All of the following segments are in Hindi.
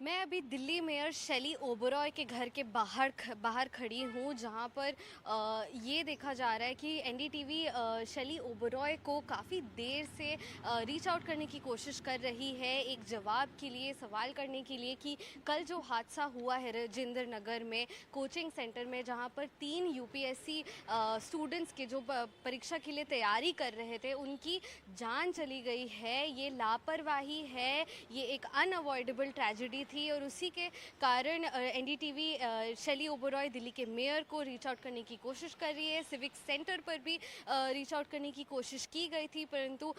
मैं अभी दिल्ली मेयर शैली ओबरॉय के घर के बाहर खड़ी हूँ, जहाँ पर ये देखा जा रहा है कि एनडीटीवी शैली ओबरॉय को काफ़ी देर से रीच आउट करने की कोशिश कर रही है, एक जवाब के लिए, सवाल करने के लिए कि कल जो हादसा हुआ है राजेंद्र नगर में कोचिंग सेंटर में, जहाँ पर 3 यूपीएससी स्टूडेंट्स के जो परीक्षा के लिए तैयारी कर रहे थे उनकी जान चली गई है। ये लापरवाही है, ये एक अनअवॉइडेबल ट्रेजेडी थी और उसी के कारण एनडीटीवी शैली ओबरॉय दिल्ली के मेयर को रीच आउट करने की कोशिश कर रही है। सिविक सेंटर पर भी रीच आउट करने की कोशिश की गई थी, परंतु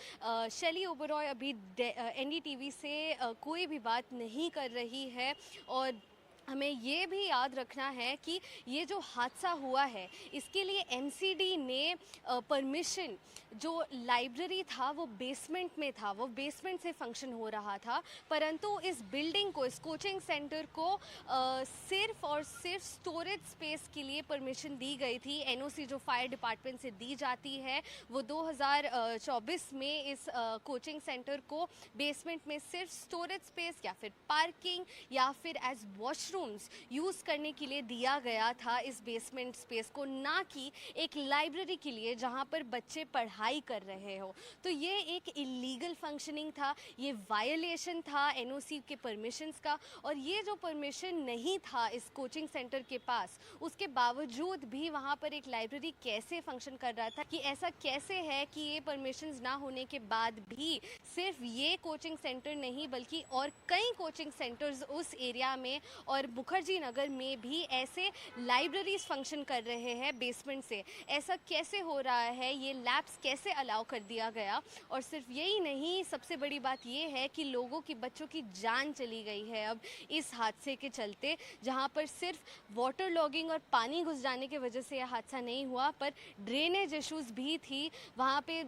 शैली ओबरॉय अभी एनडीटीवी से कोई भी बात नहीं कर रही है। और हमें ये भी याद रखना है कि ये जो हादसा हुआ है इसके लिए एमसीडी ने परमिशन, जो लाइब्रेरी था वो बेसमेंट में था, वो बेसमेंट से फंक्शन हो रहा था, परंतु इस बिल्डिंग को, इस कोचिंग सेंटर को सिर्फ और सिर्फ स्टोरेज स्पेस के लिए परमिशन दी गई थी। एनओसी जो फायर डिपार्टमेंट से दी जाती है वो 2024 में इस कोचिंग सेंटर को बेसमेंट में सिर्फ स्टोरेज स्पेस या फिर पार्किंग या फिर एज वॉशरूम्स यूज़ करने के लिए दिया गया था इस बेसमेंट स्पेस को, ना कि एक लाइब्रेरी के लिए जहां पर बच्चे पढ़ाई कर रहे हो। तो ये एक इलीगल फंक्शनिंग था, ये वायलेशन था एनओसी के परमिशंस का। और ये जो परमिशन नहीं था इस कोचिंग सेंटर के पास, उसके बावजूद भी वहां पर एक लाइब्रेरी कैसे फंक्शन कर रहा था, कि ऐसा कैसे है कि ये परमिशंस ना होने के बाद भी सिर्फ ये कोचिंग सेंटर नहीं बल्कि और कई कोचिंग सेंटर्स उस एरिया में और मुखर्जी नगर में भी ऐसे लाइब्रेरीज फंक्शन कर रहे हैं बेसमेंट से। ऐसा कैसे हो रहा है, ये लैब्स कैसे अलाउ कर दिया गया? और सिर्फ यही नहीं, सबसे बड़ी बात ये है कि लोगों की, बच्चों की जान चली गई है अब इस हादसे के चलते, जहां पर सिर्फ वाटर लॉगिंग और पानी घुस जाने की वजह से यह हादसा नहीं हुआ, पर ड्रेनेज इश्यूज भी थी वहाँ पे।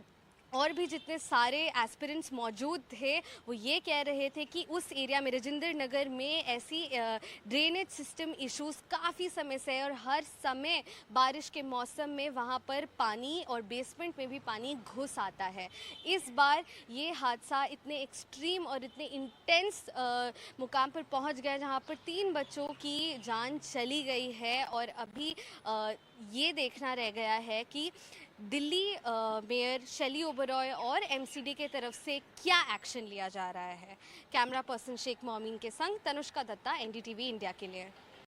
और भी जितने सारे एस्पिरेंट्स मौजूद थे वो ये कह रहे थे कि उस एरिया में, राजेंद्र नगर में, ऐसी ड्रेनेज सिस्टम इश्यूज काफ़ी समय से है और हर समय बारिश के मौसम में वहाँ पर पानी और बेसमेंट में भी पानी घुस आता है। इस बार ये हादसा इतने एक्सट्रीम और इतने इंटेंस मुकाम पर पहुँच गया जहाँ पर 3 बच्चों की जान चली गई है। और अभी ये देखना रह गया है कि दिल्ली मेयर शैली ओबरॉय और एमसीडी के तरफ से क्या एक्शन लिया जा रहा है। कैमरा पर्सन शेख मोमिन के संग तनुष्का दत्ता, एनडीटीवी इंडिया के लिए।